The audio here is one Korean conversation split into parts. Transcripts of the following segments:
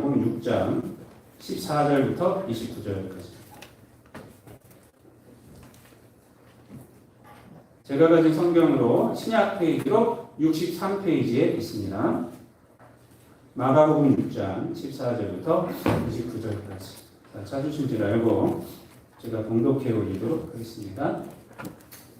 마가복음 6장 14절부터 29절까지. 제가 가진 성경으로 신약 페이지로 63페이지에 있습니다. 마가복음 6장 14절부터 29절까지. 찾으신 줄 알고 제가 봉독해 올리도록 하겠습니다.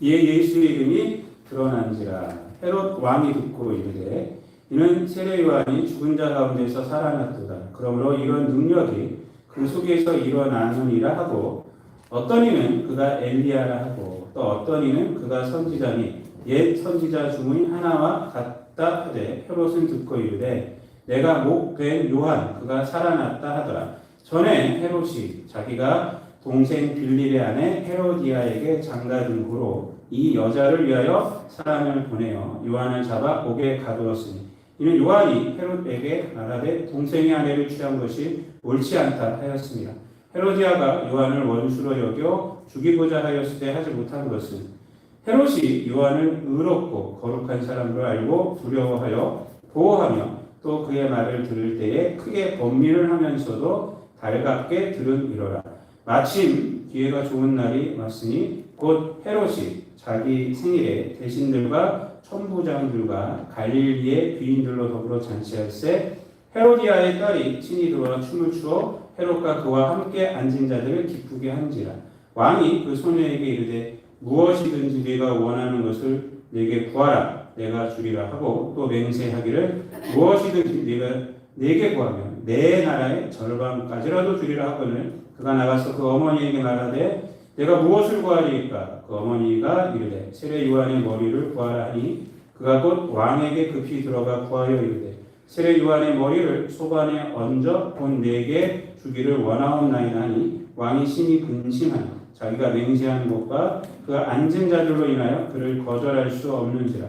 이에 예수의 이름이 드러난지라 헤롯 왕이 듣고 이르되 이는 세례 요한이 죽은 자 가운데서 살아났도다. 그러므로 이런 능력이 그 속에서 일어나느니라 하고 어떤 이는 그가 엘리야라 하고 또 어떤 이는 그가 선지자니 옛 선지자 중의 하나와 같다 하되 헤롯은 듣고 이르되 내가 목된 요한 그가 살아났다 하더라. 전에 헤롯이 자기가 동생 빌립의 아내 헤로디아에게 장가든 후로 이 여자를 위하여 사람을 보내어 요한을 잡아 옥에 가두었으니 이는 요한이 헤롯에게 말하되 동생의 아내를 취한 것이 옳지 않다 하였습니다. 헤로디아가 요한을 원수로 여겨 죽이고자 하였을 때 하지 못한 것은 헤롯이 요한을 의롭고 거룩한 사람으로 알고 두려워하여 보호하며 또 그의 말을 들을 때에 크게 번민을 하면서도 달갑게 들으리라. 마침 기회가 좋은 날이 왔으니 곧 헤롯이 자기 생일에 대신들과 천부장들과 갈릴리의 귀인들로 더불어 잔치할세 헤로디아의 딸이 친히 들어와 춤을 추어 헤롯과 그와 함께 앉은 자들을 기쁘게 한지라. 왕이 그 소녀에게 이르되 무엇이든지 네가 원하는 것을 내게 구하라 내가 주리라 하고 또 맹세하기를 무엇이든지 네가 내게 구하면 내 나라의 절반까지라도 주리라 하거늘 그가 나가서 그 어머니에게 말하되 내가 무엇을 구하리이까? 그 어머니가 이르되 세례 요한의 머리를 구하라 하니 그가 곧 왕에게 급히 들어가 구하여 이르되 세례 요한의 머리를 소반에 얹어 곧 내게 주기를 원하옵나이다 하니 왕이 심히 근심하니 자기가 맹세한 것과 그 앉은 자들로 인하여 그를 거절할 수 없는지라.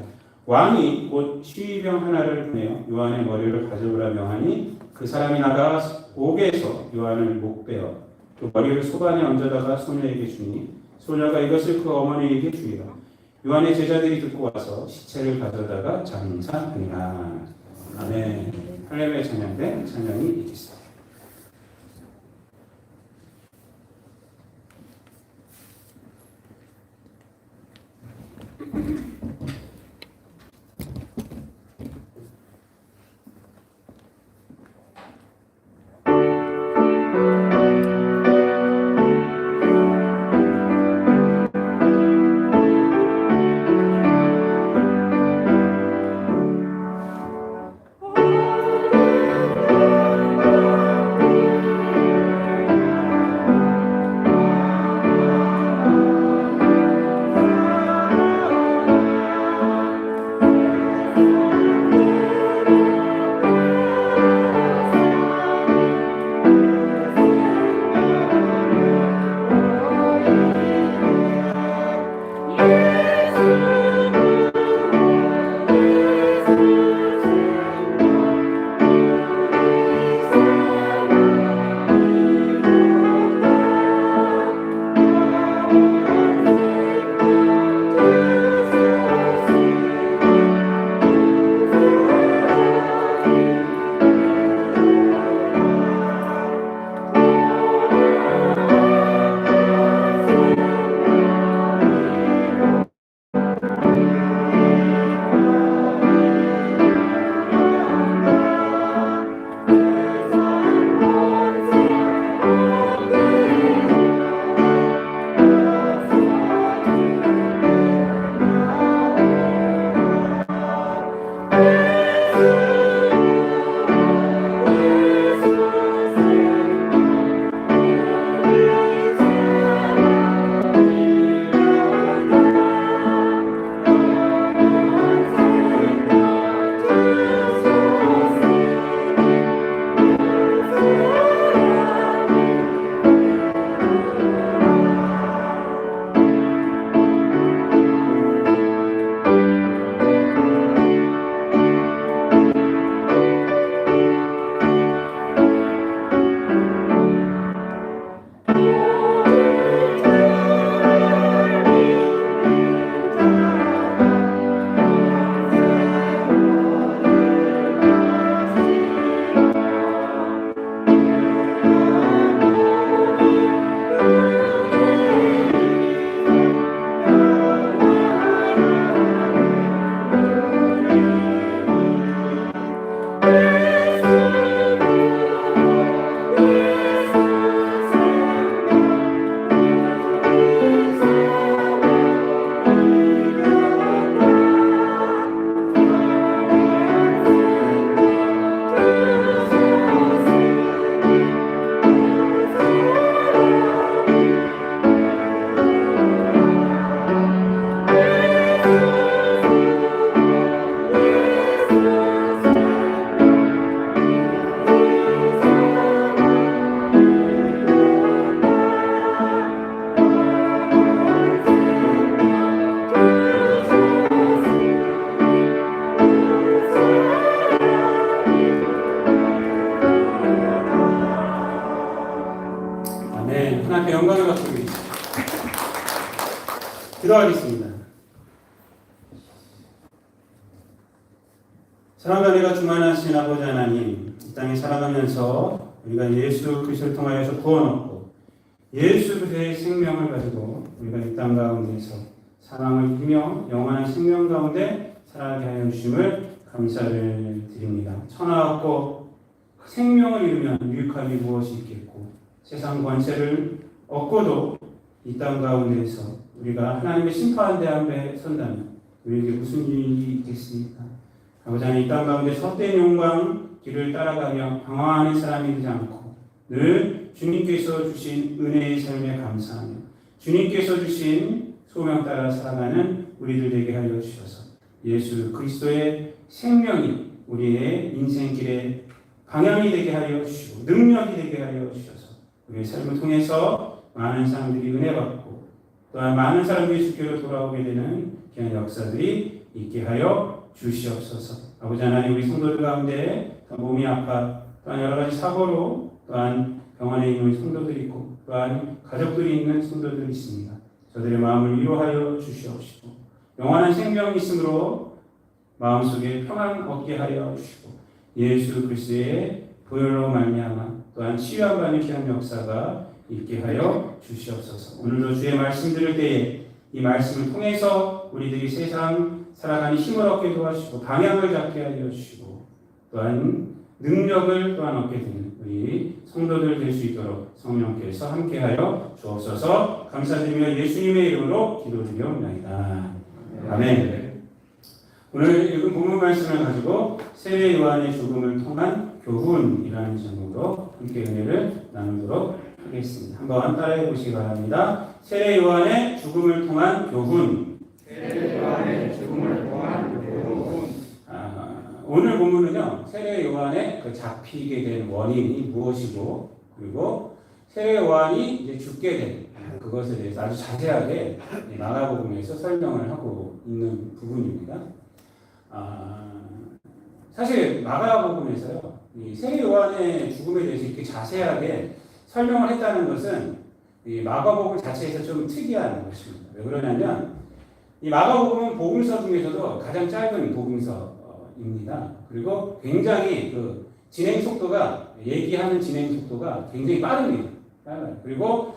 왕이 곧 시위병 하나를 보내어 요한의 머리를 가져오라 명하니 그 사람이 나가 옥에서 요한을 목베어 그 머리를 소반에 얹어다가 소녀에게 주니 소녀가 이것을 그 어머니에게 주이라. 요한의 제자들이 듣고 와서 시체를 가져다가 장사하니라. 아멘. 할렐루야 찬양대 찬양이 있겠습니다. 영광의 박수 드립니다. 기도하겠습니다. 사랑과 은혜가 충만하신 아버지 하나님, 이 땅에 살아가면서 우리가 예수 그리스도를 통하여서 구원 얻고 예수 그리스도의 생명을 가지고 우리가 이 땅 가운데서 사랑을 이기며 영원한 생명 가운데 살아가게 하여 주심을 감사를 드립니다. 천하 없고 생명을 잃으면 유익함이 무엇이 있겠고 세상 권세를 얻고도 이 땅 가운데에서 우리가 하나님의 심판 대함에 선다면 우리에게 무슨 일이 있겠습니까? 아버지 하나님, 이 땅 가운데 헛된 영광 길을 따라가며 방황하는 사람이 되지 않고 늘 주님께서 주신 은혜의 삶에 감사하며 주님께서 주신 소명 따라 살아가는 우리들 되게 하여 주셔서 예수 그리스도의 생명이 우리의 인생길의 방향이 되게 하여 주시고 능력이 되게 하여 주셔서 우리의 삶을 통해서 많은 사람들이 은혜 받고 또한 많은 사람들이 주께로 돌아오게 되는 귀한 역사들이 있게 하여 주시옵소서. 아버지 하나님, 우리 성도들 가운데 몸이 아파 또한 여러 가지 사고로 또한 병원에 있는 성도들이 있고 또한 가족들이 있는 성도들이 있습니다. 저들의 마음을 위로하여 주시옵시고 영원한 생명이 있으므로 마음속에 평안 얻게 하여 주시고 예수 그리스도의 보혈로 말미암아 또한 치유함받는 귀한 역사가 있게 하여 주시옵소서. 오늘도 주의 말씀 들을 때에 이 말씀을 통해서 우리들이 세상 살아가는 힘을 얻게 도와주시고 방향을 잡게 하여 주시고 또한 능력을 또한 얻게 되는 우리 성도들 될 수 있도록 성령께서 함께하여 주옵소서. 감사드리며 예수님의 이름으로 기도드리옵나이다. 아멘. 오늘 읽은 본문 말씀을 가지고 세례 요한의 죽음을 통한 교훈이라는 제목으로 함께 은혜를 나누도록 하겠습니다. 한번 따라해 보시기 바랍니다. 세례 요한의 죽음을 통한 교훈. 세례 요한의 죽음을 통한 교훈. 오늘 본문은요, 세례 요한의 그 잡히게 된 원인이 무엇이고, 그리고 세례 요한이 이제 죽게 된 그것에 대해서 아주 자세하게 마가복음에서 설명을 하고 있는 부분입니다. 사실 마가복음에서요, 이 세례 요한의 죽음에 대해서 이렇게 자세하게 설명을 했다는 것은 이 마가복음 자체에서 좀 특이한 것입니다. 왜 그러냐면 이 마가복음은 복음서 중에서도 가장 짧은 복음서입니다. 그리고 굉장히 그 진행 속도가 얘기하는 진행 속도가 굉장히 빠릅니다. 그리고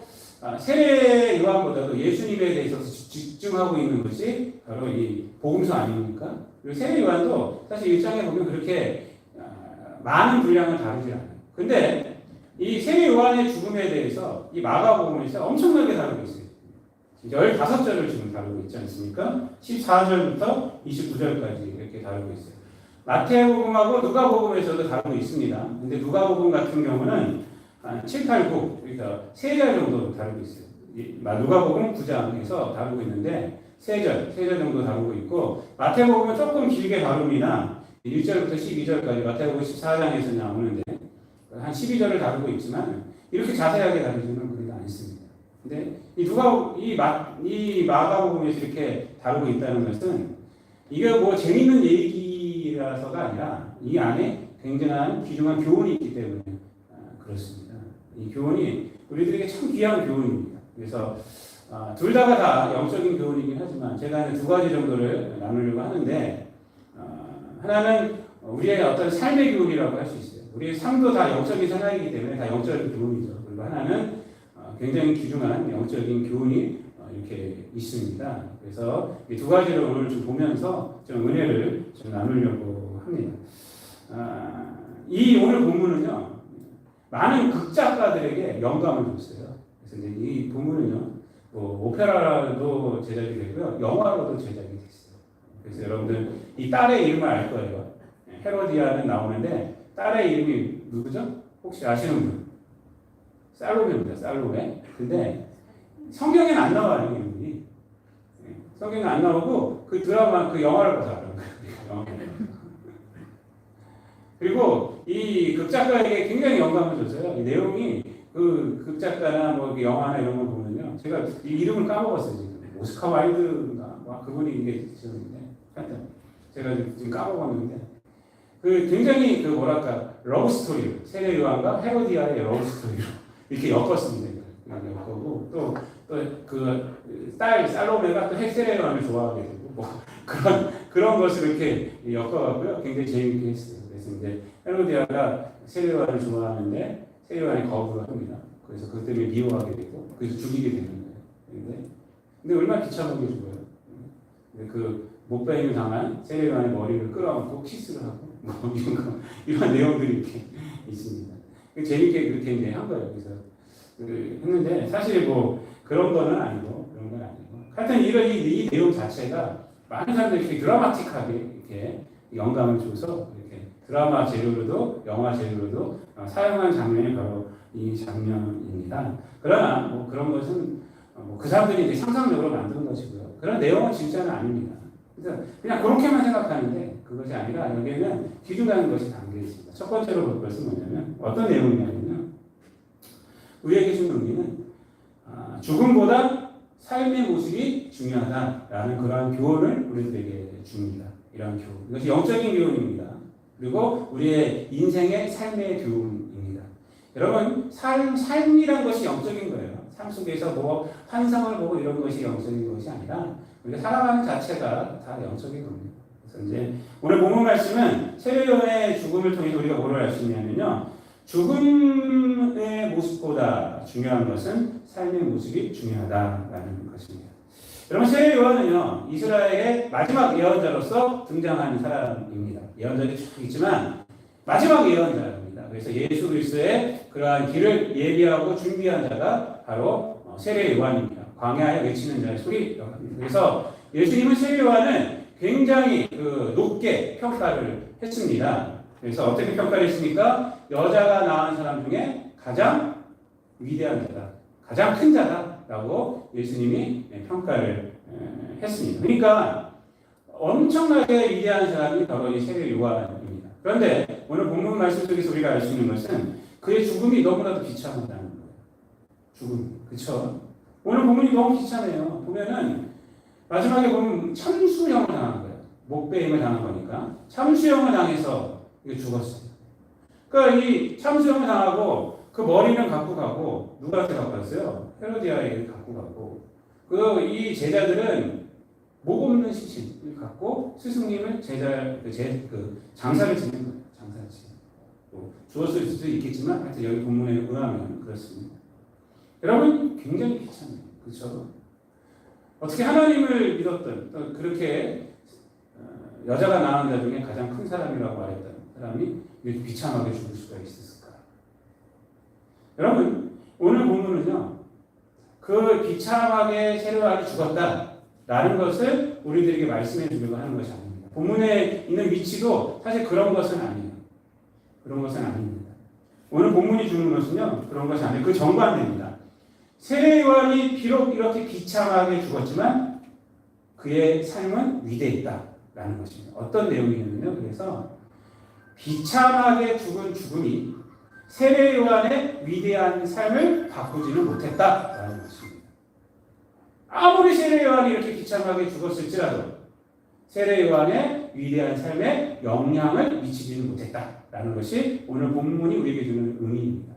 세례 요한보다도 예수님에 대해서 집중하고 있는 것이 바로 이 복음서 아닙니까? 그리고 세례 요한도 사실 일장에 보면 그렇게 많은 분량을 다루지 않아요. 근데 이 세례 요한의 죽음에 대해서 이 마가복음에서 엄청나게 다루고 있어요. 15절을 지금 다루고 있지 않습니까? 14절부터 29절까지 이렇게 다루고 있어요. 마태복음하고 누가복음에서도 다루고 있습니다. 근데 누가복음 같은 경우는 한 7, 8, 9, 그러니까 3절 정도 다루고 있어요. 누가복음 9장에서 다루고 있는데 3절 정도 다루고 있고, 마태복음은 조금 길게 다룹니다. 1절부터 12절까지 마태복음 14장에서 나오는데 한 12절을 다루고 있지만 이렇게 자세하게 다루지는 그리가 않습니다. 근데 이 마가복음에서 이렇게 다루고 있다는 것은 이게 뭐 재밌는 얘기라서가 아니라 이 안에 굉장한 귀중한 교훈이 있기 때문에 그렇습니다. 이 교훈이 우리들에게 참 귀한 교훈입니다. 그래서 둘 다가 다 영적인 교훈이긴 하지만 제가 두 가지 정도를 나누려고 하는데, 하나는 우리의 어떤 삶의 교훈이라고 할 수 있어요. 우리의 삶도 다 영적인 생활이기 때문에 다 영적인 교훈이죠. 그리고 하나는 굉장히 귀중한 영적인 교훈이 이렇게 있습니다. 그래서 이 두 가지를 오늘 좀 보면서 좀 은혜를 좀 나누려고 합니다. 이 오늘 본문은요, 많은 극작가들에게 영감을 줬어요. 그래서 이제 이 본문은요, 오페라도 제작이 되고요, 영화로도 제작이 됐어요. 그래서 여러분들 이 딸의 이름을 알 거예요. 헤로디아는 나오는데 딸의 이름이 누구죠? 혹시 아시는 분? 살로메입니다. 살로메. 근데 성경에는 안 나와요, 이름이. 성경에 안 나오고 그 드라마, 그 영화를 봐서 알아요. 그리고 이 극작가에게 굉장히 영감을 줬어요. 이 내용이 그 극작가나 뭐 영화나 이런 걸 보면요, 제가 이 이름을 까먹었어요. 지금 오스카 와일드인가 그분이 이게 지었는데 하여튼 제가 지금 까먹었는데 그 굉장히 그 뭐랄까 러브 스토리, 세례 요한과 헤로디아의 러브 스토리로 이렇게 엮었습니다. 거고 또 그 딸 살로메가 또 헬세레 요한을 좋아하게 되고 뭐 그런 것을 이렇게 엮어갖고요. 굉장히 재밌게 했어요. 그래서 이제 헤로디아가 세례 요한을 좋아하는데 세례 요한이 거부를 합니다. 그래서 그것 때문에 미워하게 되고 그래서 죽이게 되는 거예요. 근데 얼마나 비참하게 죽어요. 근데 그 목베임을 당한 세례 요한의 머리를 끌어안고 키스를 하고 뭐 이런 내용들이 이렇게 있습니다. 재밌게 그렇게 이제 한 거예요. 그래서 했는데 사실 뭐 그런 거는 아니고 하여튼 이 내용 자체가 많은 사람들이 이렇게 드라마틱하게 이렇게 영감을 줘서 이렇게 드라마 재료로도 영화 재료로도 사용한 장면이 바로 이 장면입니다. 그러나 뭐 그런 것은 그 사람들이 이제 상상적으로 만든 것이고요. 그런 내용은 진짜는 아닙니다. 그래서 그냥 그렇게만 생각하는데 그것이 아니라 여기에는 기준하는 것이 담겨 있습니다. 첫 번째로 볼 것은 뭐냐면 어떤 내용이냐면요. 우리에게 준 의미는 죽음보다 삶의 모습이 중요하다라는 그러한 교훈을 우리들에게 줍니다. 이러한 교훈. 이것이 영적인 교훈입니다. 그리고 우리의 인생의 삶의 교훈입니다. 여러분, 삶이란 것이 영적인 거예요. 삶 속에서 뭐 환상을 보고 이런 것이 영적인 것이 아니라 우리가 살아가는 자체가 다 영적인 겁니다. 그래서 이제 오늘 본문 말씀은 세례요한의 죽음을 통해서 우리가 뭘 알 수 있냐면요. 죽음의 모습보다 중요한 것은 삶의 모습이 중요하다라는 것입니다. 여러분, 세례 요한은요 이스라엘의 마지막 예언자로서 등장하는 사람입니다. 예언자들이 쭉 있지만 마지막 예언자입니다. 그래서 예수 그리스도의 그러한 길을 예비하고 준비한 자가 바로 세례 요한입니다. 광야에 외치는 자의 소리. 그래서 예수님은 세례 요한을 굉장히 높게 평가를 했습니다. 그래서 어떻게 평가를 했습니까? 여자가 낳은 사람 중에 가장 위대한 자다, 가장 큰 자다라고 예수님이 평가를 했습니다. 그러니까 엄청나게 위대한 사람이 바로 이 세례 요한입니다. 그런데 오늘 본문 말씀 속에서 우리가 알 수 있는 것은 그의 죽음이 너무나도 비참하다는 거예요. 죽음, 그렇죠? 오늘 본문이 너무 비참해요. 보면은 마지막에 보면 참수형을 당한 거예요. 목베임을 당한 거니까 참수형을 당해서 죽었어요. 그러니까 이 참수형을 당하고 그 머리는 갖고 가고 누구한테 갖고 갔어요? 헤로디아에게 갖고 가고 이 제자들은 목 없는 시신을 갖고 스승님을 장사를 지는 거예요. 장사를 지는. 주었을 수도 있겠지만 하여튼 여기 본문에 의하면 그렇습니다. 여러분 굉장히 비참해요. 그렇죠? 어떻게 하나님을 믿었던 또 그렇게 여자가 낳은 자 중에 가장 큰 사람이라고 말했던 사람이 이렇게 비참하게 죽을 수가 있었을까? 여러분 오늘 본문은요 그 비참하게 세례 요한이 죽었다라는 것을 우리들에게 말씀해 주려고 하는 것이 아닙니다. 본문에 있는 위치도 사실 그런 것은 아니에요. 그런 것은 아닙니다. 오늘 본문이 주는 것은요 그런 것이 아니에요. 그 정반대입니다. 세례 요한이 비록 이렇게 비참하게 죽었지만 그의 삶은 위대했다라는 것입니다. 어떤 내용이냐면요. 그래서 비참하게 죽은 죽음이 세례 요한의 위대한 삶을 바꾸지는 못했다라는 것입니다. 아무리 세례 요한이 이렇게 비참하게 죽었을지라도 세례 요한의 위대한 삶에 영향을 미치지는 못했다라는 것이 오늘 본문이 우리에게 주는 의미입니다.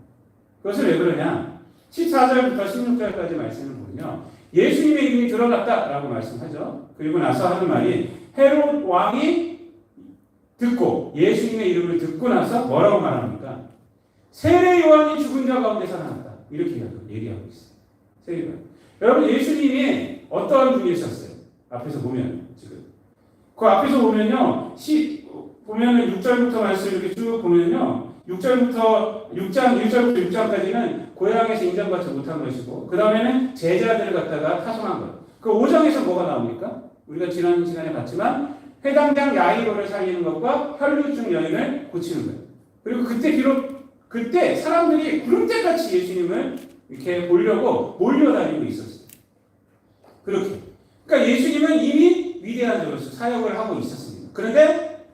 그것을 왜 그러냐? 14절부터 16절까지 말씀을 보면요. 예수님의 이름이 들어갔다라고 말씀하죠. 그리고 나서 하는 말이 헤롯 왕이 듣고 예수님의 이름을 듣고 나서 뭐라고 말합니까? 세례 요한이 죽은 자 가운데 살아났다. 이렇게 얘기하고 있어요. 세례 요한. 여러분 예수님이 어떠한 분이셨어요? 앞에서 보면 지금 그 앞에서 보면요. 보면은 6절부터 말씀 이렇게 쭉 보면요. 6장 1절부터 6장까지는 고향에서 인정받지 못한 것이고 그 다음에는 제자들을 갖다가 타성한 것. 그 5장에서 뭐가 나옵니까? 우리가 지난 시간에 봤지만 회당장 야이로를 살리는 것과 혈루증 여인을 고치는 거예요. 그리고 그때 사람들이 구름대같이 예수님을 이렇게 보려고 몰려다니고 있었어요. 그렇게. 그러니까 예수님은 이미 위대한 자로서 사역을 하고 있었습니다. 그런데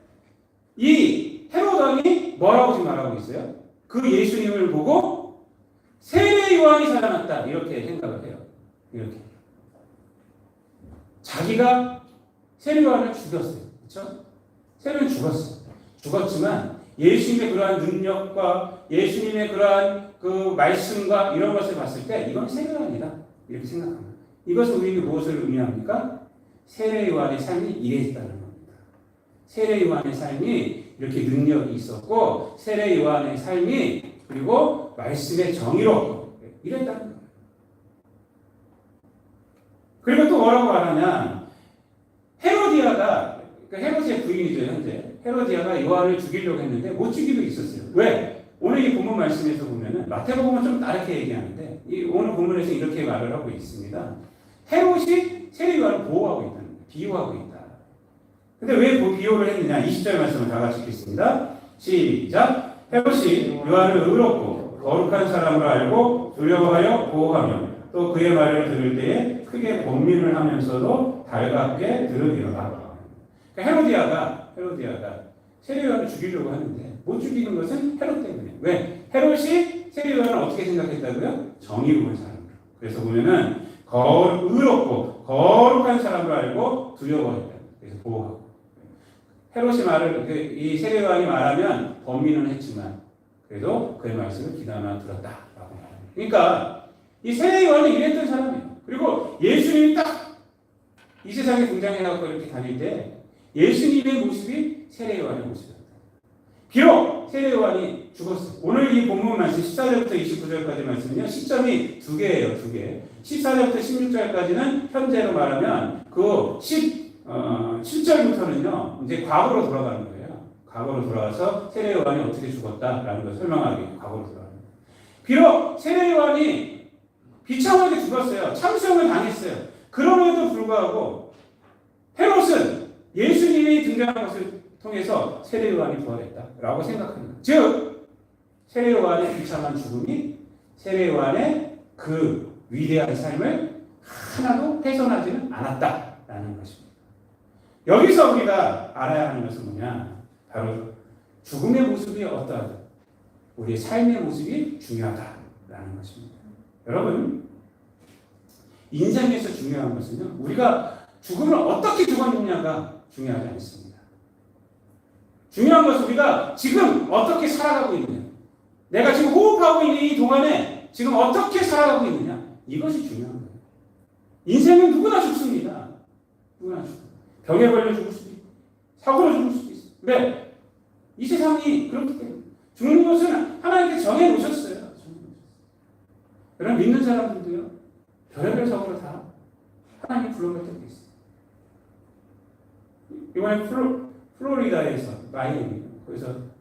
이 헤롯 왕이 뭐라고 지금 말하고 있어요? 그 예수님을 보고 세례 요한이 살아났다 이렇게 생각을 해요. 이렇게. 자기가 세례 요한을 죽였어요. 그렇죠? 세례는 죽었어요. 죽었지만 예수님의 그러한 능력과 예수님의 그러한 그 말씀과 이런 것을 봤을 때 이건 세례요한이다 이렇게 생각합니다. 이것은 우리에게 무엇을 의미합니까? 세례요한의 삶이 이랬다는 겁니다. 세례요한의 삶이 이렇게 능력이 있었고 세례요한의 삶이 그리고 말씀의 정의롭고 이랬다는 거예요. 그리고 또 뭐라고 말하냐? 헤로디아가 헤로디의 부인이죠 현재. 헤로디아가 요한을 죽이려고 했는데 못 죽이고 있었어요. 왜? 오늘 이 본문 말씀에서 보면은 마태복음은 좀 다르게 얘기하는데 이 오늘 본문에서 이렇게 말을 하고 있습니다. 헤롯이 세례 요한을 보호하고 있다는 거예요. 비유하고 있다. 근데 왜 비유를 했느냐? 20절 말씀을 다 같이 읽겠습니다. 시작. 헤롯이 요한을 의롭고 거룩한 사람으로 알고 두려워하여 보호하며 또 그의 말을 들을 때에 크게 번민을 하면서도 달갑게 들으리라. 그러니까 헤로디아가 세례 요한을 죽이려고 하는데 못 죽이는 것은 헤롯 때문에. 왜? 헤롯이 세례 요한을 어떻게 생각했다고요? 정의로운 사람으로. 그래서 보면은 의롭고 거룩한 사람으로 알고 두려워했다. 그래서 보호하고. 헤롯이 말을 이 세례 요한이 말하면 범민은 했지만 그래도 그의 말씀을 귀담아 들었다라고 말합니다. 그러니까 이 세례 요한은 이랬던 사람이에요. 그리고 예수님이 딱 이 세상에 등장해갖고 이렇게 다닐 때 예수님의 모습이 세례 요한의 모습이었다. 비록 세례 요한이 죽었어요. 오늘 이 본문 말씀 14절부터 29절까지 말씀은요. 시점이 두 개예요. 두 개. 14절부터 16절까지는 현재로 말하면 그 7절부터는요. 이제 과거로 돌아가는 거예요. 과거로 돌아가서 세례 요한이 어떻게 죽었다라는 걸 설명하기 과거로 돌아가는 거예요. 비록 세례 요한이 비참하게 죽었어요. 참수형을 당했어요. 그럼에도 불구하고 헤롯은 예수님이 등장한 것을 통해서 세례 요한이 부활했다라고 생각합니다. 즉 세례 요한의 비참한 죽음이 세례 요한의 그 위대한 삶을 하나도 훼손하지는 않았다라는 것입니다. 여기서 우리가 알아야 하는 것은 뭐냐? 바로 죽음의 모습이 어떠하다. 우리의 삶의 모습이 중요하다라는 것입니다. 여러분, 인생에서 중요한 것은요. 우리가 죽음을 어떻게 죽었느냐가 중요하지 않습니다. 중요한 것은 우리가 지금 어떻게 살아가고 있느냐. 내가 지금 호흡하고 있는 이 동안에 지금 어떻게 살아가고 있느냐. 이것이 중요한 거예요. 인생은 누구나 죽습니다. 누구나 죽습니다. 병에 걸려 죽을 수도 있고 사고로 죽을 수도 있어요. 왜? 이 세상이 그렇기 때문에. 죽는 것은 하나님께 정해놓으셨어요. 그럼 믿는 사람들도요. 별의별 사고로 다 하나님이 불러갈 때도 있어요. 이번에 플로리다에서 마이애미 거기서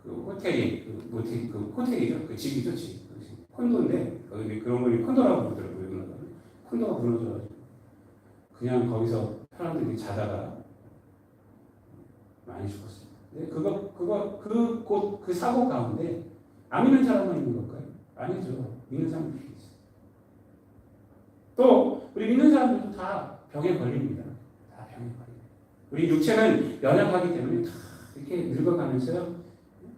그 호텔이 그 호텔이죠. 그 집이죠, 집. 콘도인데 거기 그런 걸 콘도라고 부르더라고요. 콘도가 무너져가지고 그냥 거기서 사람들이 자다가 많이 죽었어요. 근데 그 사고 가운데 안 믿는 사람만 있는 걸까요? 아니죠. 믿는 사람들이 있어요. 또 우리 믿는 사람들도 다 병에 걸립니다. 다 병에 걸립니다. 우리 육체는 연약하기 때문에 다 이렇게 늙어가면서요.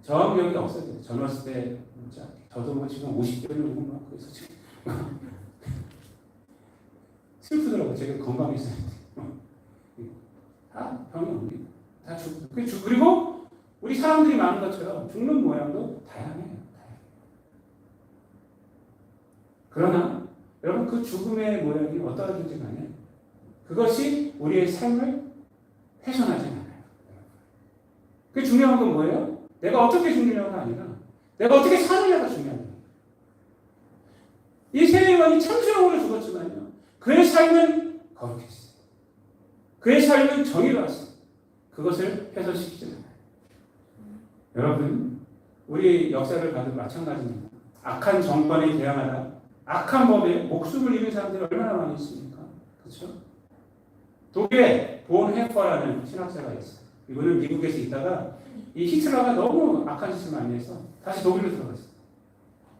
저항력이 없어져요. 젊었을 때 진짜 저도 뭐 지금 50대를 누구 막 그래서 지금 슬프더라고요. 제가 건강했어요. 다 병이 옵니다. 다 죽고 그리고 우리 사람들이 많은 것처럼 죽는 모양도 다양해요. 그러나 여러분 그 죽음의 모양이 어떠하든지 간에 그것이 우리의 삶을 훼손하지 않아요. 그 중요한 건 뭐예요? 내가 어떻게 죽느냐가 아니라 내가 어떻게 사느냐가 중요한 거예요. 이 세례 요한이 참수형으로 죽었지만요. 그의 삶은 거룩했어요. 그의 삶은 정의로웠어요. 그것을 훼손시키지 않아요. 여러분 우리 역사를 봐도 마찬가지입니다. 악한 정권에 대항하다 악한 법에 목숨을 잃은 사람들이 얼마나 많이 있습니까? 그렇죠? 독일에 본 헤퍼라는 신학자가 있어요. 이분은 미국에서 있다가 이 히틀러가 너무 악한 짓을 많이 해서 다시 독일로 들어갔어요.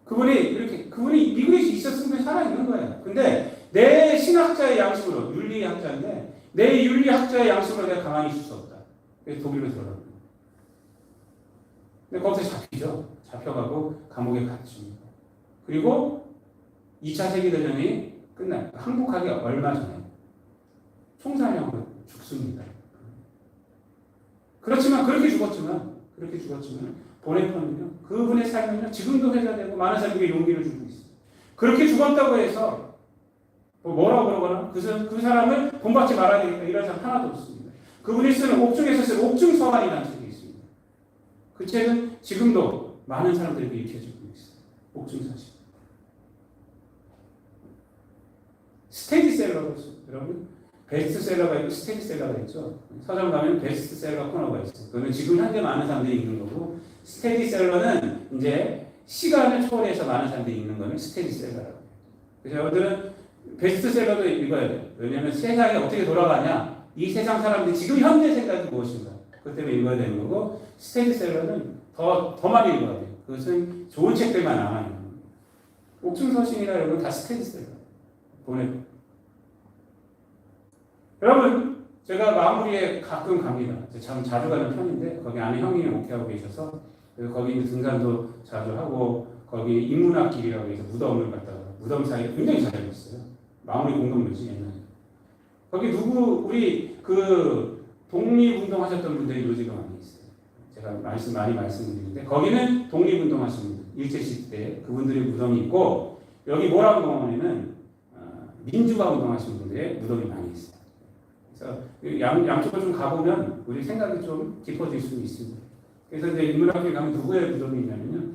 그분이 미국에 있었으면 살아있는 거예요. 근데 내 신학자의 양심으로, 윤리학자인데 내 윤리학자의 양심으로 내가 가만히 있을 수 없다. 그래서 독일로 들어가고. 근데 거기서 잡히죠. 잡혀가고 감옥에 갇힙니다. 그리고 2차 세계대전이 끝나요. 항복하기 얼마 전에 총사령으로 죽습니다. 그렇지만 그렇게 죽었지만 보내편은요 그분의 삶은요 지금도 회자되고 많은 사람에게 용기를 주고 있어요. 그렇게 죽었다고 해서 뭐라고 그러거나 그 사람을 본받지 말아야 되겠다 이런 사람 하나도 없습니다. 그분이 쓰는 옥중에서 쓰는 옥중서간이라는 책이 있습니다. 그 책은 지금도 많은 사람들에게 읽혀지고 있어요. 옥중서신. 스테디셀러로 여러분 베스트셀러가 있고 스테디셀러가 있죠. 서점 가면 베스트셀러 코너가 있어요. 그거는 지금 현재 많은 사람들이 읽는 거고 스테디셀러는 이제 시간을 초월해서 많은 사람들이 읽는 거는 스테디셀러라고. 그래서 여러분들은 베스트셀러도 읽어야 돼요. 왜냐하면 세상이 어떻게 돌아가냐, 이 세상 사람들이 지금 현재 생각이 무엇인가, 그것 때문에 읽어야 되는 거고 스테디셀러는 더 많이 읽어야 돼요. 그것은 좋은 책들만 남아있는 거예요. 옥중서신이나 이런 건 다 스테디셀러 보내고. 여러분, 제가 마무리에 가끔 갑니다. 참 자주 가는 편인데 거기 안에 형님이 목회하고 계셔서 거기 등산도 자주 하고 거기 인문학길이라고 해서 무덤을 갔다가 무덤 사이에 굉장히 잘 알고 있어요. 마무리 공동묘지 옛날에. 거기 우리 그 독립운동 하셨던 분들이 요지가 많이 있어요. 제가 많이 말씀드리는데 거기는 독립운동 하신 분들, 일제시대 때 그분들의 무덤이 있고 여기 모란공원에는 민주화 운동하신 분들의 무덤이 많이 있어요. 그래서 양쪽을 좀 가보면 우리 생각이 좀 깊어질 수 있습니다. 그래서 이제 인문학에 가면 누구의 무덤이 있냐면요,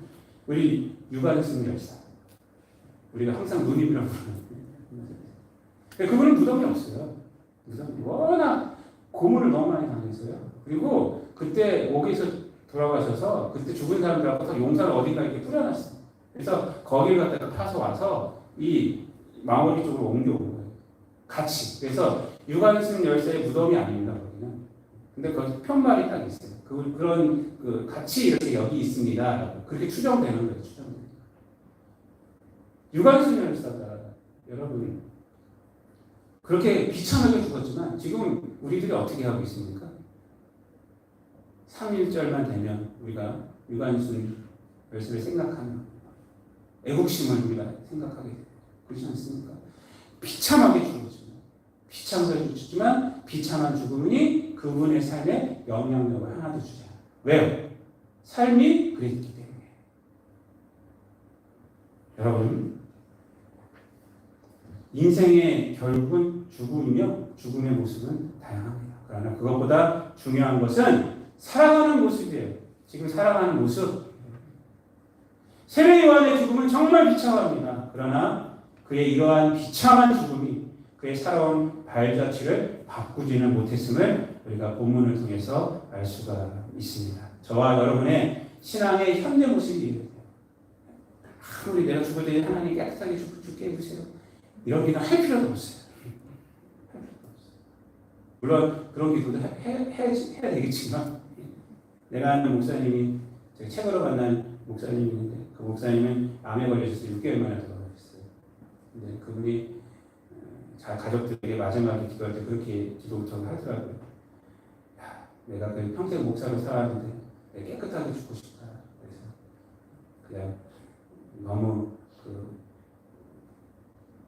우리 유관순 열사. 우리가 항상 누님이라고 부르는데 그분은 무덤이 없어요. 무덤이 워낙 고문을 너무 많이 당했어요. 그리고 그때 옥에서 돌아가셔서 그때 죽은 사람들하고 다 용사를 어딘가 이렇게 뿌려놨어요. 그래서 거기를 갖다가 파서 와서 이 마무리 쪽으로 옮겨온 거예요. 같이. 그래서 유관순 열사의 무덤이 아닙니다. 거기는. 근데 거기 편말이 딱 있어요. 그런 같이 이렇게 여기 있습니다. 그렇게 추정되는 거예요. 추정되는. 유관순 열사가 여러분 그렇게 비참하게 죽었지만 지금 우리들이 어떻게 하고 있습니까? 3.1절만 되면 우리가 유관순 열사를 생각하면 애국심을 우리가 생각하게 돼요. 그렇지 않습니까? 비참하게 죽었지만 비참한 죽음이 그분의 삶에 영향력을 하나도 주지 않아요. 왜요? 삶이 그랬기 때문에. 여러분, 인생의 결국은 죽음이며 죽음의 모습은 다양합니다. 그러나 그것보다 중요한 것은 살아가는 모습이에요. 지금 살아가는 모습. 세례 요한의 죽음은 정말 비참합니다. 그러나 그의 이러한 비참한 죽음이 그의 살아온 발자취를 바꾸지는 못했음을 우리가 본문을 통해서 알 수가 있습니다. 저와 여러분의 신앙의 현재 모습이 이래요. 아무리 내가 죽을 때 하나님 깨끗하게 죽게 해주세요. 이런 기도 할 필요도 없어요. 물론 그런 기도도 해야 되겠지만 내가 아는 목사님이 제가 책으로 만난 목사님이 있는데 그 목사님은 암에 걸려서 6개월 만에 돌아가셨어요. 근데 그분이 가족들에게 마지막에 기도할 때 그렇게 기도부터 하더라고요. 야, 내가 그 평생 목사로 살았는데 깨끗하게 죽고 싶다. 그래서 그냥 너무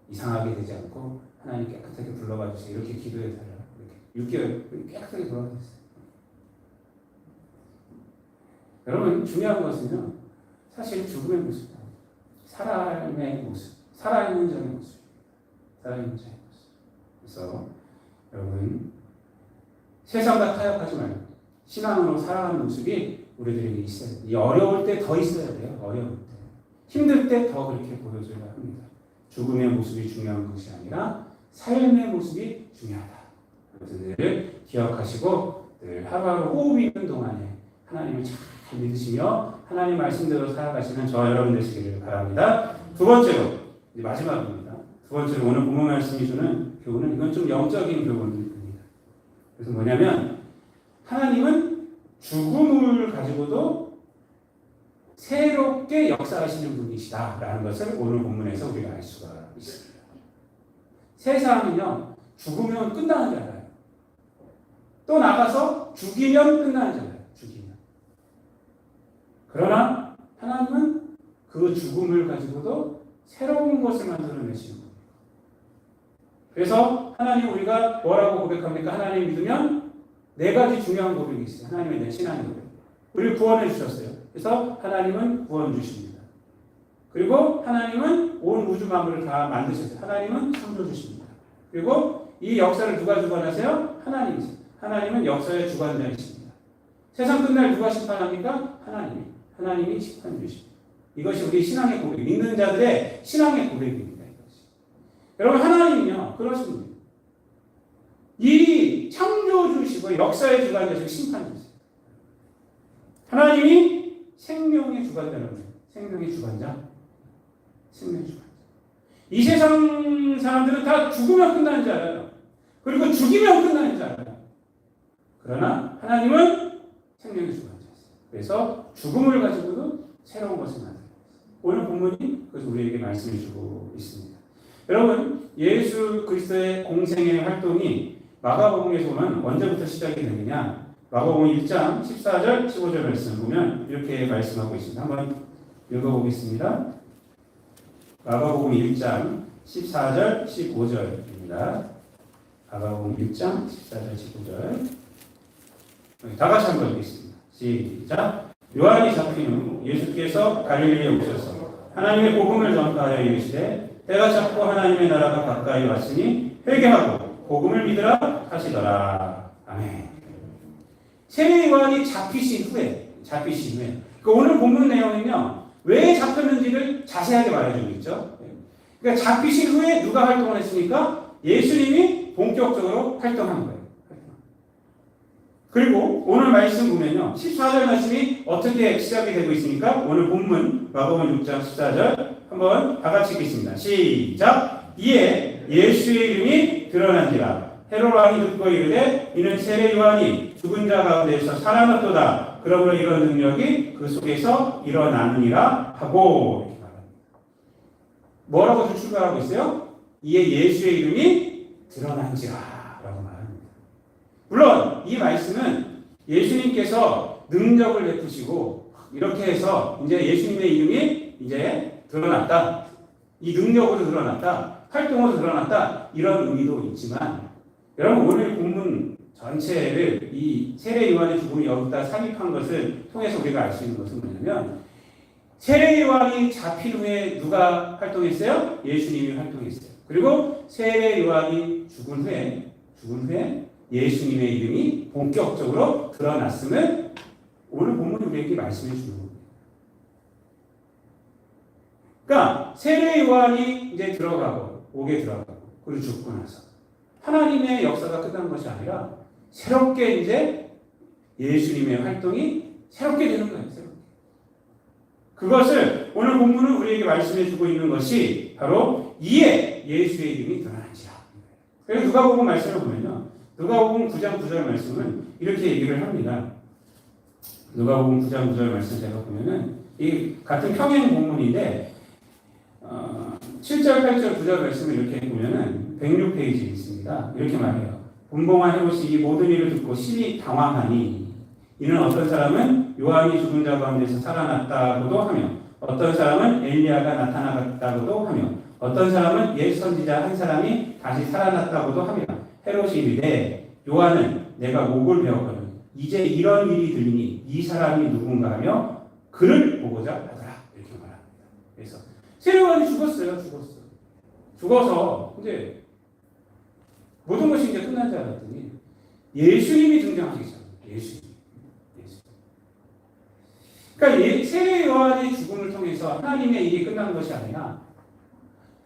이상하게 되지 않고 하나님 깨끗하게 불러봐 주세요. 이렇게 기도해 달라. 이렇게 6개월 깨끗하게 돌아가셨어요. 여러분 중요한 것은요. 사실 죽음의 모습이 아니에요. 사람의 모습, 살아있는 자의 모습, 살아있는 자의 모습. 그래서 여러분 세상과 타협하지 말고 신앙으로 살아가는 모습이 우리들에게 있어요. 이 어려울 때 더 있어야 돼요. 어려울 때. 힘들 때 더 그렇게 보여줘야 합니다. 죽음의 모습이 중요한 것이 아니라 삶의 모습이 중요하다. 그것을 늘 기억하시고 늘 하루하루 호흡이 있는 동안에 하나님을 잘 믿으시며 하나님 말씀대로 살아가시는 저와 여러분 되시기를 바랍니다. 두 번째로, 이제 마지막입니다. 두 번째로 오늘 본문 말씀이 주는 교훈은 이건 좀 영적인 교훈입니다. 그래서 뭐냐면 하나님은 죽음을 가지고도 새롭게 역사하시는 분이시다라는 것을 오늘 본문에서 우리가 알 수가 있습니다. 세상은요 죽으면 끝나는 줄 알아요. 또 나가서 죽이면 끝나는 줄 알아요. 죽이면. 그러나 하나님은 그 죽음을 가지고도 새로운 것을 만들어내시는 거예요. 그래서 하나님 우리가 뭐라고 고백합니까? 하나님 믿으면 네 가지 중요한 고백이 있어요. 하나님에 대한 신앙의 고백. 우리를 구원해 주셨어요. 그래서 하나님은 구원 주십니다. 그리고 하나님은 온 우주 만물을 다 만드셨어요. 하나님은 창조 주십니다. 그리고 이 역사를 누가 주관하세요? 하나님이세요. 하나님은 역사의 주관자이십니다. 세상 끝날 누가 심판합니까? 하나님이. 하나님이 심판 주십니다. 이것이 우리 신앙의 고백, 믿는 자들의 신앙의 고백입니다. 이것이. 여러분, 하나님은요, 그러신 분이에요. 이 창조주시고 역사의 주관자시고 심판주시고 하나님이 생명의 주관자라는 거예요. 생명의 주관자. 생명의 주관자. 이 세상 사람들은 다 죽으면 끝나는 줄 알아요. 그리고 죽이면 끝나는 줄 알아요. 그러나 하나님은 생명의 주관자였어요. 그래서 죽음을 가지고도 새로운 것을 만들어요. 오늘 본문이 그래서 우리에게 말씀해 주고 있습니다. 여러분, 예수 그리스도의 공생의 활동이 마가복음에서 보면 언제부터 시작이 되느냐? 마가복음 1장 14절 15절 말씀 보면 이렇게 말씀하고 있습니다. 한번 읽어보겠습니다. 마가복음 1장 14절 15절입니다. 마가복음 1장 14절 15절 다 같이 한번 읽겠습니다. 시작. 요한이 잡힌 후 예수께서 갈릴리에 오셔서 하나님의 복음을 전파하여 이르시되 때가 찼고 하나님의 나라가 가까이 왔으니 회개하고 복음을 믿으라 하시더라. 아멘. 세례 요한이 잡히신 후에 그러니까 오늘 본문 내용은요, 왜 잡혔는지를 자세하게 말해주고 있죠. 그러니까 잡히신 후에 누가 활동을 했습니까? 예수님이 본격적으로 활동한 거예요. 그리고 오늘 말씀 보면요, 14절 말씀이 어떻게 시작이 되고 있습니까? 오늘 본문 마가복음 6장 14절 한번 다 같이 읽겠습니다. 시작. 이에 예수의 이름이 드러난지라. 헤롯 왕이 듣고 이르되 이는 세례 요한이 죽은 자 가운데서 살아났도다. 그러므로 이런 능력이 그 속에서 일어나느니라 하고 이렇게 말합니다. 뭐라고 출발하고 있어요? 이에 예수의 이름이 드러난지라 라고 말합니다. 물론 이 말씀은 예수님께서 능력을 베푸시고 이렇게 해서 이제 예수님의 이름이 이제 드러났다. 이 능력으로 드러났다. 활동으로 드러났다. 이런 의미도 있지만 여러분, 오늘 본문 전체를 이 세례 요한의 죽음이 여기다 삽입한 것을 통해서 우리가 알 수 있는 것은 뭐냐면 세례 요한이 잡힌 후에 누가 활동했어요? 예수님이 활동했어요. 그리고 세례 요한이 죽은 후에 예수님의 이름이 본격적으로 드러났음을 오늘 본문이 우리에게 말씀해 주는 겁니다. 그러니까 세례 요한이 이제 옥에 들어가고 그리고 죽고 나서 하나님의 역사가 끝난 것이 아니라 새롭게 이제 예수님의 활동이 새롭게 되는 거예요. 새롭게. 그것을 오늘 본문은 우리에게 말씀해 주고 있는 것이 바로 이에 예수의 이름이 드러난지라. 그래서 누가복음 말씀을 보면요, 누가복음 9장 9절 말씀은 이렇게 얘기를 합니다. 누가복음 9장 9절 말씀 제가 보면은 이 같은 평행 본문인데 7절, 8절, 9절 말씀을 이렇게 보면은 106페이지에 있습니다. 이렇게 말해요. 분봉한 헤롯이 이 모든 일을 듣고 심히 당황하니 이는 어떤 사람은 요한이 죽은 자 가운데서 살아났다고도 하며 어떤 사람은 엘리야가 나타났다고도 하며 어떤 사람은 옛 선지자 한 사람이 다시 살아났다고도 하며 헤롯이 이르되 요한은 내가 목을 베었거든 이제 이런 일이 들리니 이 사람이 누군가 하며 그를 보고자 하더라. 이렇게 말합니다. 그래서 세례 요한이 죽었어요. 죽어서 이제 모든 것이 이제 끝난 줄 알았더니 예수님이 등장하시기 시작합니다. 예수님. 그러니까 세례 요한의 죽음을 통해서 하나님의 일이 끝난 것이 아니라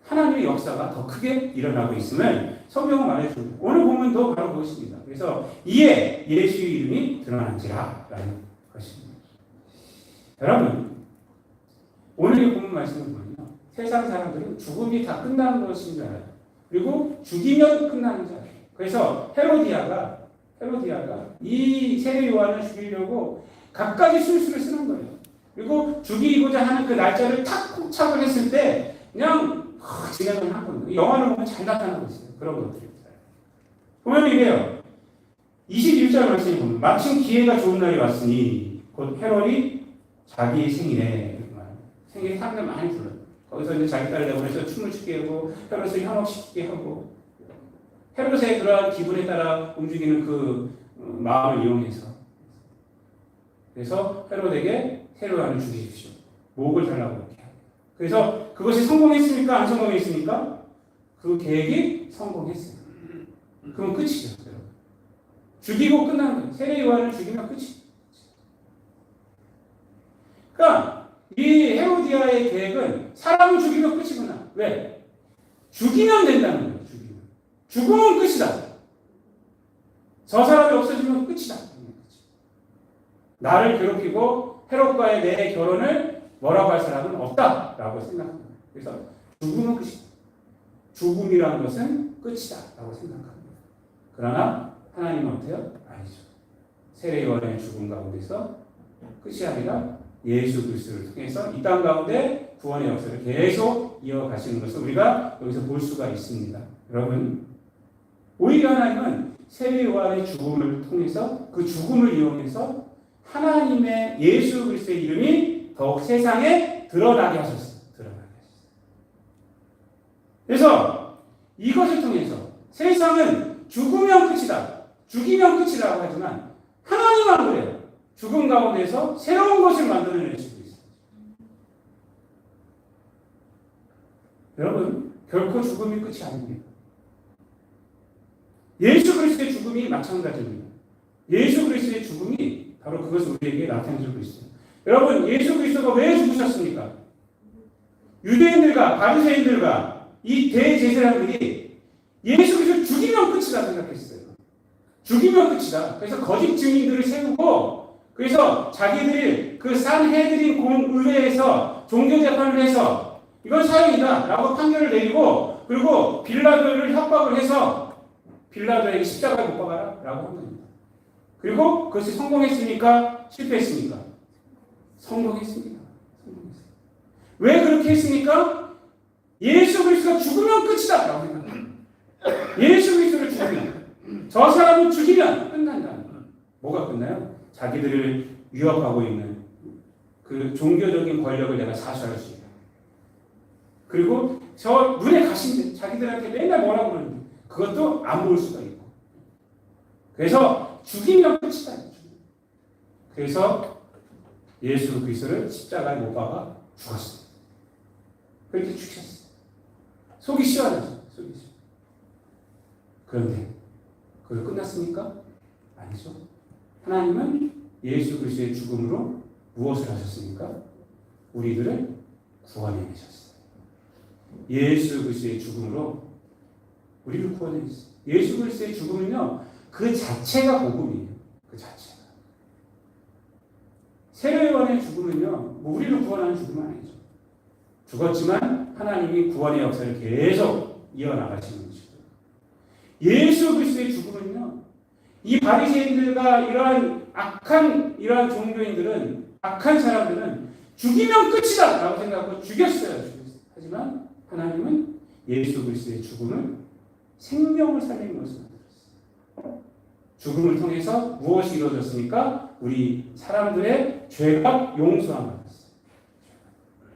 하나님의 역사가 더 크게 일어나고 있음을 성경은 말해줍니다. 오늘 본문도 바로 그것입니다. 그래서 이에 예수의 이름이 드러난지라 라는 것입니다. 여러분, 오늘 이 본문 말씀을 보면요, 세상 사람들은 죽음이 다 끝나는 것인 줄 알아요. 그리고 죽이면 끝나는 줄 알아요. 그래서 헤로디아가 이 세례 요한을 죽이려고 갖가지 술수를 쓰는 거예요. 그리고 죽이고자 하는 그 날짜를 탁 착각했을 때 그냥 진행을 한 겁니다. 영화를 보면 잘 나타나고 있어요. 그런 것들입니다. 보면 이래요. 21절 말씀에 보면 마침 기회가 좋은 날이 왔으니 곧 헤롯이 자기 생일에 생일에 사람들 많이 불러요. 거기서 이제 자기 딸을 내보내서 춤을 추게 하고 헤롯을 현혹시키게 하고 헤롯의 그러한 기분에 따라 움직이는 그 마음을 이용해서 그래서 헤롯에게 헤롯을 죽이십시오. 목을 달라고 이렇게 합니다. 그래서 그것이 성공했습니까? 안 성공했습니까? 그 계획이 성공했어요. 그럼 끝이죠. 여러분. 죽이고 끝나는 거예요. 세례 요한을 죽이면 끝이죠. 그러니까 이 헤로디아의 계획은 사람을 죽이면 끝이구나. 왜? 죽이면 된다는 거예요. 죽으면 끝이다. 저 사람이 없어지면 끝이다. 나를 괴롭히고 헤롯과의 내 결혼을 뭐라고 할 사람은 없다라고 생각합니다. 그래서 죽음은 끝이다. 죽음이라는 것은 끝이다 라고 생각합니다. 그러나 하나님은 어때요? 아니죠. 세례 요한의 죽음 가운데서 끝이 아니라 예수 그리스도를 통해서 이 땅 가운데 구원의 역사를 계속 이어가시는 것을 우리가 여기서 볼 수가 있습니다. 여러분, 오히려 하나님은 세례 요한의 죽음을 통해서 그 죽음을 이용해서 하나님의 예수 그리스도의 이름이 더욱 세상에 드러나게 하셨어요. 그래서 이것을 통해서 세상은 죽으면 끝이다, 죽이면 끝이라고 하지만 하나님은 안 그래요. 죽음 가운데서 새로운 것을 만들어내시고 있어요. 여러분, 결코 죽음이 끝이 아닙니다. 예수 그리스도의 죽음이 마찬가지입니다. 예수 그리스도의 죽음이 바로 그것을 우리에게 나타내주고 있어요. 여러분, 예수 그리스도가 왜 죽으셨습니까? 유대인들과 바리새인들과 이 대제사장들이 예수 그리스도를 죽이면 끝이다 생각했어요. 죽이면 끝이다. 그래서 거짓 증인들을 세우고 그래서 자기들이 그 산헤드린 공의회에서 종교재판을 해서 이건 사형이다 라고 판결을 내리고 그리고 빌라도를 협박을 해서 빌라도에게 십자가에 못 박아라 라고 한 겁니다. 그리고 그것이 성공했습니까? 실패했습니까? 성공했습니다. 왜 그렇게 했습니까? 예수 그리스도가 죽으면 끝이다 라고 생각합니다. 예수 그리스도를 죽이면 저 사람을 죽이면 끝난다. 뭐가 끝나요? 자기들을 위협하고 있는 그 종교적인 권력을 내가 사수할 수 있다. 그리고 저 눈에 가시는데 자기들한테 맨날 뭐라고 그러는데 그것도 안 볼 수가 있고 그래서 죽이면 끝이다. 그래서 예수 그리스도를 십자가에 못 박아 죽었어요. 그렇게 죽였어요. 속이 시원하죠. 속이 시원. 그런데 그걸 끝났습니까? 아니죠. 하나님은 예수 그리스도의 죽음으로 무엇을 하셨습니까? 우리들을 구원해내셨어요. 예수 그리스도의 죽음으로 우리를 구원해냈어요. 예수 그리스도의 죽음은요, 그 자체가 복음이에요. 그 자체가. 세례 요한의 죽음은요, 뭐 우리를 구원하는 죽음은 아니죠. 죽었지만 하나님이 구원의 역사를 계속 이어나가시는 것이죠. 예수 그리스도의 죽음은요, 이 바리새인들과 이러한 종교인들은 악한 사람들은 죽이면 끝이다 라고 생각하고 죽였어요. 하지만 하나님은 예수 그리스도의 죽음을 생명을 살리는 것을 만들었어요. 죽음을 통해서 무엇이 이루어졌습니까? 우리 사람들의 죄가 용서함을 받았어요.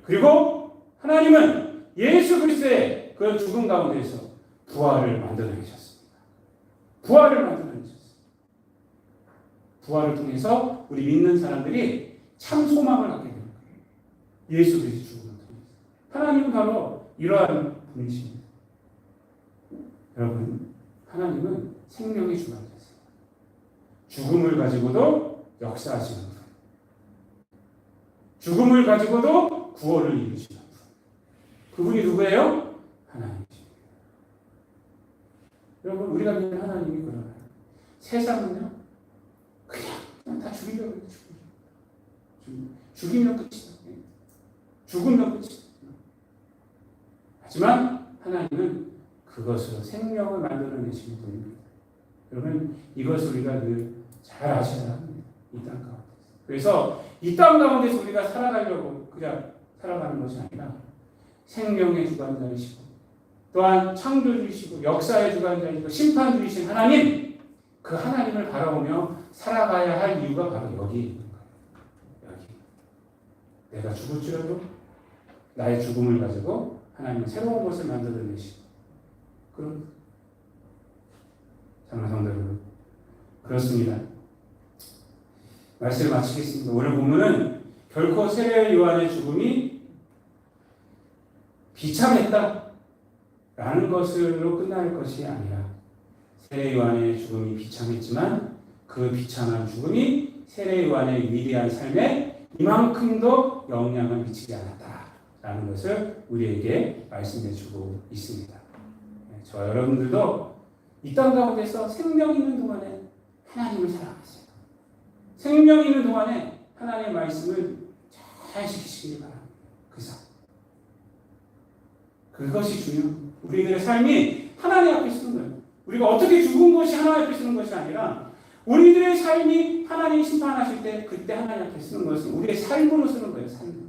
그리고 하나님은 예수 그리스도의 그 죽음 가운데서 부활을 만들어내셨습니다. 부활을 만들어내셨어요. 부활을 통해서 우리 믿는 사람들이 참 소망을 갖게 되는 거예요. 예수 그리스도의 죽음을 통해서. 하나님은 바로 이러한 분이십니다. 여러분, 하나님은 생명의 주관자세요. 죽음을 가지고도 역사하시는 분. 죽음을 가지고도 구원을 이루시는 분. 그분이 누구예요? 하나님이십니다. 여러분, 우리가 믿는 하나님이 그러나요? 세상은요, 그냥 다 죽이려고 해요. 죽이면 끝이다. 죽으면 끝이다. 하지만 하나님은 그것으로 생명을 만들어내시는 분입니다. 여러분, 이것을 우리가 늘 잘 아셔야 합니다. 이 땅 가운데. 그래서 이 땅 가운데서 우리가 살아가려고 그냥 살아가는 것이 아니라 생명의 주관자이시고 또한 창조주이시고 역사의 주관자이시고 심판주이신 하나님, 그 하나님을 바라보며 살아가야 할 이유가 바로 여기 있는 거예요. 여기. 내가 죽을지라도 나의 죽음을 가지고 하나님은 새로운 것을 만들어내시고 그런 장로성들 여러분, 그렇습니다. 말씀을 마치겠습니다. 오늘 본문은 결코 세례 요한의 죽음이 비참했다 라는 것으로 끝날 것이 아니라 세례 요한의 죽음이 비참했지만 그 비참한 죽음이 세례 요한의 위대한 삶에 이만큼도 영향을 미치지 않았다라는 것을 우리에게 말씀해 주고 있습니다. 저와 여러분들도 이 땅 가운데서 생명 있는 동안에 하나님을 사랑하세요. 생명 있는 동안에 하나님의 말씀을 잘 지키시기 바랍니다. 그것이 중요합니다. 우리들의 삶이 하나님 앞에 서는 거예요. 우리가 어떻게 죽은 것이 하나님 앞에 서는 것이 아니라 우리들의 삶이 하나님이 심판하실 때 그때 하나님 앞에 서는 것은 우리의 삶으로 서는 거예요. 삶으로.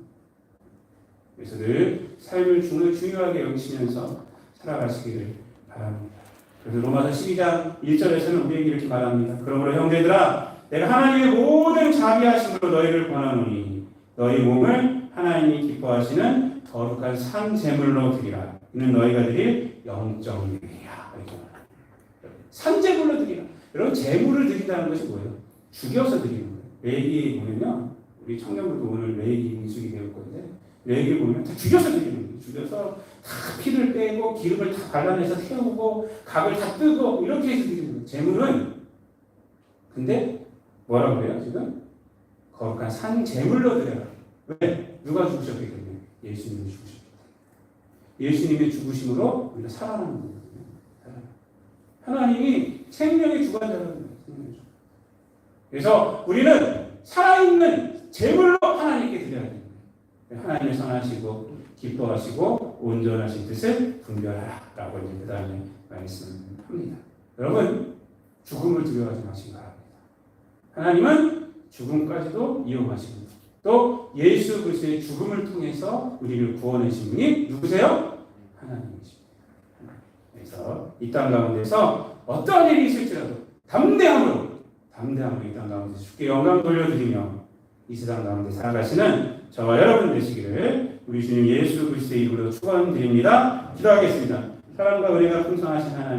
그래서 늘 삶을 중요하게 여기시면서 살아가시기를 바랍니다. 그래서 로마서 12장 1절에서는 우리에게 이렇게 말합니다. 그러므로 형제들아 내가 하나님의 모든 자비하심으로 너희를 권하노니 너희 몸을 하나님이 기뻐하시는 거룩한 산 제물로 드리라. 이는 너희가 드릴 영적 예배이라. 산 제물로 드리라. 여러분 제물을 드린다는 것이 뭐예요? 죽여서 드리는 거예요. 레위기에 보면요, 우리 청년들도 오늘 레위기 민수기 배울 건데 레위기에 보면 다 죽여서 드리는 거예요. 죽여서 다 피를 빼고 기름을 다 발라내서 태우고 각을 다 뜨고 이렇게 해서 드리는 거예요. 제물은 근데 뭐라고 그래요 지금? 거룩한 산 제물로 드려라. 왜? 누가 죽으셨기 때문에? 예수님이 죽으셨기 때문에. 예수님의 죽으심으로 우리가 살아나는 거거든요. 하나님이 생명의 주관자라는 거예요. 그래서 우리는 살아있는 제물로 하나님께 드려야 됩니다. 하나님을 선하시고 기뻐하시고 온전하신 뜻을 분별하라 라고 이제 그 다음에 말씀합니다. 여러분 죽음을 두려워하지 마시기 바랍니다. 하나님은 죽음까지도 이용하십니다. 또 예수 그리스도의 죽음을 통해서 우리를 구원하신 분이 누구세요? 하나님이십니다. 그래서 이 땅 가운데서 어떠한 일이 있을지라도 담대함으로 이 땅 가운데서 주께 영광 돌려드리며 이 세상 가운데 살아가시는 저와 여러분 되시기를 우리 주님 예수 그리스도의 이름으로 축원드립니다. 기도하겠습니다. 사랑과 은혜가 풍성하신 하나님